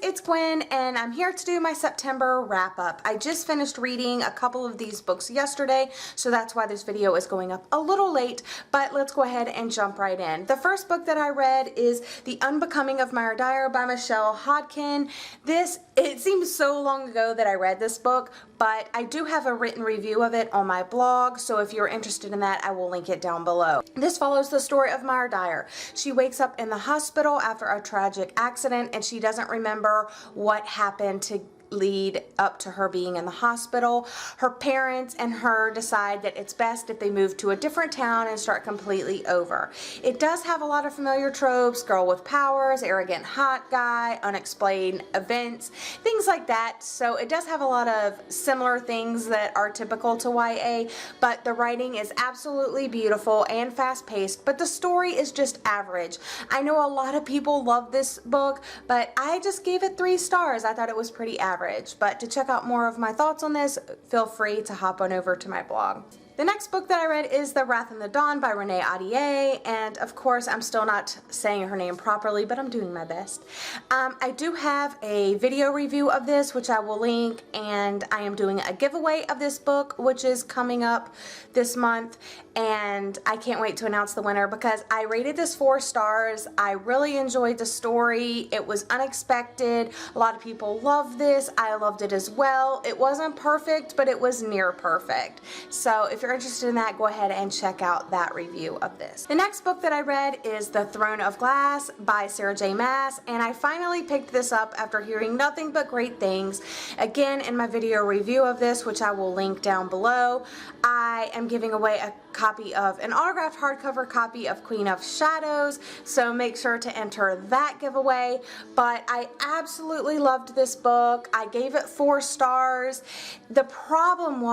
it's Gwen and I'm here to do my September wrap up. I just finished reading a couple of these books yesterday, so that's why this video is going up a little late, but let's go ahead and jump right in. The first book that I read is The Unbecoming of Dyer by Michelle Hodkin. It seems so long ago that I read this book, but I do have a written review of it on my blog, so if you're interested in that, I will link it down below. This follows the story of Dyer. She wakes up in the hospital after a tragic accident and she doesn't remember what happened to lead up to her being in the hospital. Her parents and her decide that it's best if they move to a different town and start completely over. It does have a lot of familiar tropes: girl with powers, arrogant hot guy, unexplained events, things like that. So it does have a lot of similar things that are typical to YA, but the writing is absolutely beautiful and fast-paced, but the story is just average. I know a lot of people love this book, but I just gave it 3 stars. I thought it was pretty average. But to check out more of my thoughts on this, feel free to hop on over to my blog. The next book that I read is The Wrath and the Dawn by Audrey, and of course I'm still not saying her name properly, but I'm doing my best. I do have a video review of this, which I will link, and I am doing a giveaway of this book, which is coming up this month, and I can't wait to announce the winner because I rated this 4 stars. I really enjoyed the story. It was unexpected. A lot of people loved this. I loved it as well. It wasn't perfect, but it was near perfect. So if you're interested in that, go ahead and check out that review of this. The next book that I read is The Throne of Glass by Sarah J. Maas, and I finally picked this up after hearing nothing but great things. Again, in my video review of this, which I will link down below, I am giving away an autographed hardcover copy of Queen of Shadows, so make sure to enter that giveaway. But I absolutely loved this book. I gave it 4 stars. The problem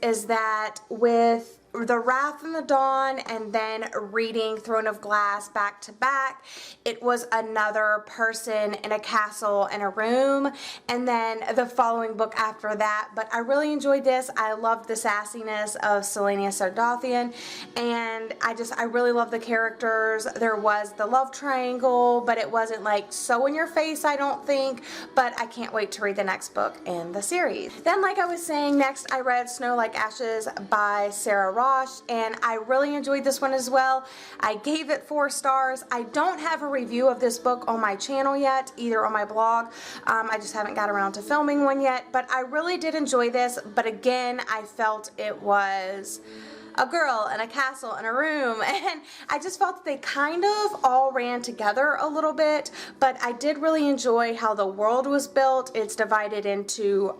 is that with The Wrath and the Dawn and then reading Throne of Glass back to back, it was another person in a castle in a room, and then the following book after that. But I really enjoyed this. I loved the sassiness of Selenia Sardathian, and I really love the characters. There was the love triangle, but it wasn't like so in your face, I don't think, but I can't wait to read the next book in the series. Then, like I was saying, next I read Snow Like Ashes by Sarah Ross, and I really enjoyed this one as well. I gave it 4 stars. I don't have a review of this book on my channel yet, either on my blog. I just haven't got around to filming one yet, but I really did enjoy this. But again, I felt it was a girl in a castle in a room, and I just felt that they kind of all ran together a little bit, but I did really enjoy how the world was built. It's divided into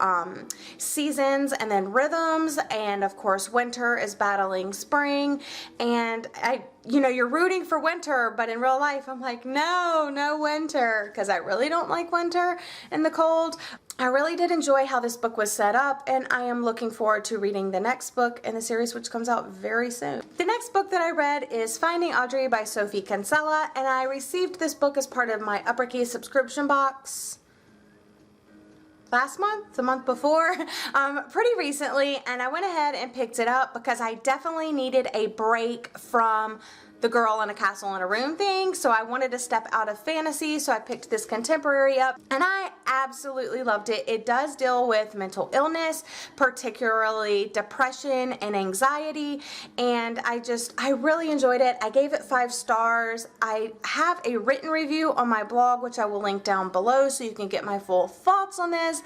seasons and then rhythms, and of course winter is battling spring, and you're rooting for winter, but in real life I'm like, no winter, because I really don't like winter and the cold. I really did enjoy how this book was set up, and I am looking forward to reading the next book in the series, which comes out very soon. The next book that I read is Finding Audrey by Sophie Kinsella, and I received this book as part of my Uppercase subscription box last month, the month before, pretty recently, and I went ahead and picked it up because I definitely needed a break from the girl in a castle in a room thing, so I wanted to step out of fantasy, so I picked this contemporary up, and I absolutely loved it. It does deal with mental illness, particularly depression and anxiety, and I really enjoyed it. I gave it 5 stars. I have a written review on my blog, which I will link down below so you can get my full thoughts on this.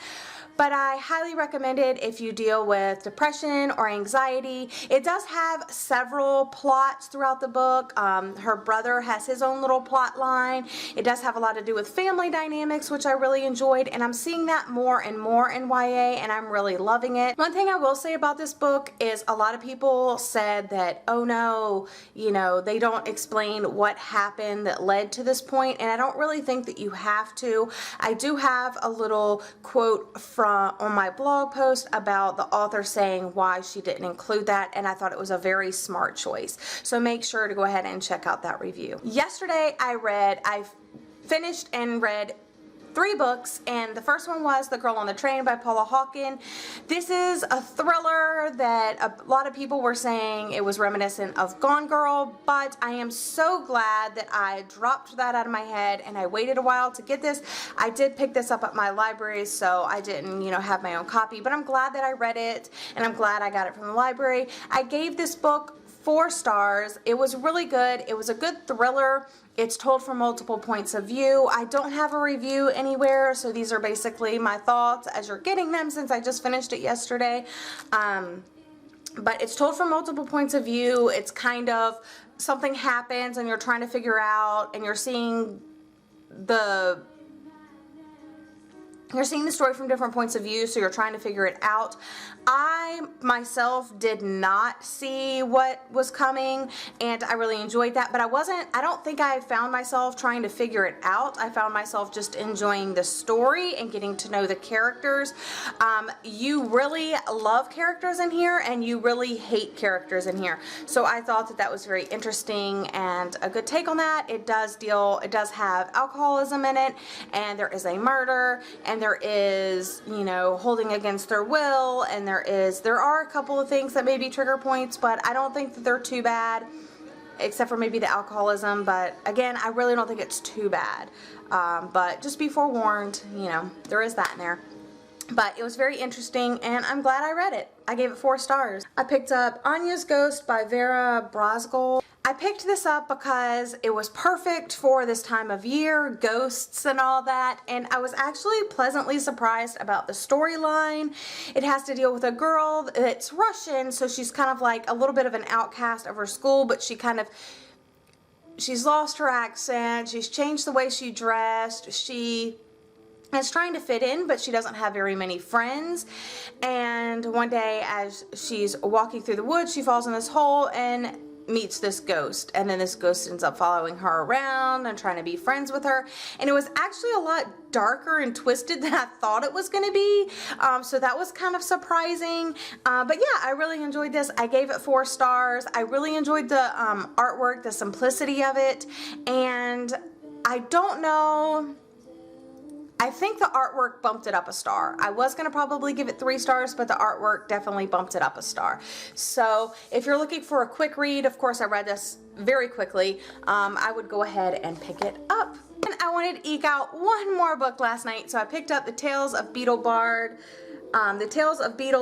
But I highly recommend it if you deal with depression or anxiety. It does have several plots throughout the book. Her brother has his own little plot line. It does have a lot to do with family dynamics, which I really enjoyed, and I'm seeing that more and more in YA, and I'm really loving it. One thing I will say about this book is a lot of people said that, oh no, they don't explain what happened that led to this point, and I don't really think that you have to. I do have a little quote on my blog post about the author saying why she didn't include that, and I thought it was a very smart choice. So make sure to go ahead and check out that review. Yesterday I finished and read 3 books, and the first one was The Girl on the Train by Paula Hawken. This is a thriller that a lot of people were saying it was reminiscent of Gone Girl, but I am so glad that I dropped that out of my head and I waited a while to get this. I did pick this up at my library, so I didn't, you know, have my own copy, but I'm glad that I read it, and I'm glad I got it from the library. I gave this book 4 stars. It was really good. It was a good thriller. It's told from multiple points of view. I don't have a review anywhere, so these are basically my thoughts as you're getting them since I just finished it yesterday. But it's told from multiple points of view. It's kind of something happens and you're trying to figure out, and you're seeing the story from different points of view, so you're trying to figure it out. I myself did not see what was coming, and I really enjoyed that, but I don't think I found myself trying to figure it out. I found myself just enjoying the story and getting to know the characters. You really love characters in here, and you really hate characters in here. So I thought that was very interesting and a good take on that. It does have alcoholism in it, and there is a murder, and there is, you know, holding against their will, and there are a couple of things that may be trigger points, but I don't think that they're too bad, except for maybe the alcoholism. But again, I really don't think it's too bad. But just be forewarned, you know, there is that in there. But it was very interesting, and I'm glad I read it. I gave it 4 stars. I picked up Anya's Ghost by Vera Brosgol. I picked this up because it was perfect for this time of year, ghosts and all that, and I was actually pleasantly surprised about the storyline. It has to deal with a girl that's Russian, so she's kind of like a little bit of an outcast of her school, but she's lost her accent, she's changed the way she dressed, she is trying to fit in, but she doesn't have very many friends. And one day as she's walking through the woods, she falls in this hole and meets this ghost, and then this ghost ends up following her around and trying to be friends with her, and it was actually a lot darker and twisted than I thought it was going to be, so that was kind of surprising. But yeah, I really enjoyed this. I gave it 4 stars. I really enjoyed the artwork, the simplicity of it, and I don't know, I think the artwork bumped it up a star. I was going to probably give it 3 stars, but the artwork definitely bumped it up a star. So if you're looking for a quick read, of course I read this very quickly, I would go ahead and pick it up. And I wanted to eke out one more book last night, so I picked up The Tales of Beedle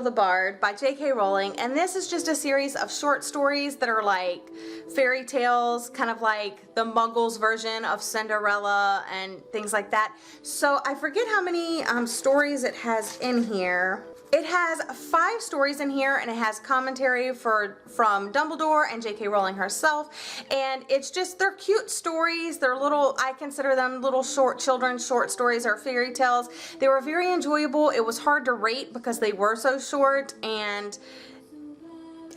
the Bard by J.K. Rowling, and this is just a series of short stories that are like fairy tales, kind of like the Muggles version of Cinderella and things like that. So I forget how many stories it has in here. It has 5 stories in here, and it has commentary from Dumbledore and J.K. Rowling herself, and it's just, they're cute stories. They're little, I consider them little children's short stories or fairy tales. They were very enjoyable. It was hard to rate because they were so short, and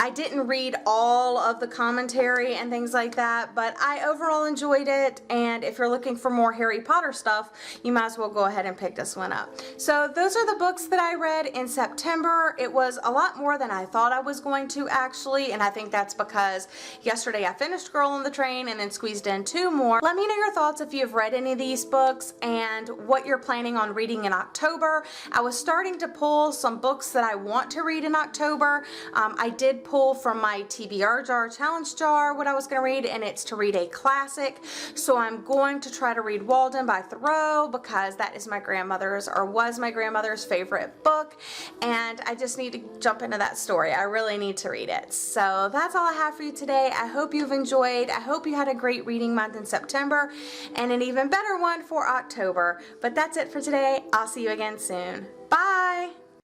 I didn't read all of the commentary and things like that, but I overall enjoyed it, and if you're looking for more Harry Potter stuff, you might as well go ahead and pick this one up. So those are the books that I read in September. It was a lot more than I thought I was going to, actually, and I think that's because yesterday I finished Girl on the Train and then squeezed in 2 more. Let me know your thoughts if you've read any of these books and what you're planning on reading in October. I was starting to pull some books that I want to read in October. I did pull from my TBR jar, challenge jar, what I was going to read, and it's to read a classic. So I'm going to try to read Walden by Thoreau because that is my grandmother's, or was my grandmother's, favorite book, and I just need to jump into that story. I really need to read it. So that's all I have for you today. I hope you've enjoyed. I hope you had a great reading month in September and an even better one for October. But that's it for today. I'll see you again soon. Bye!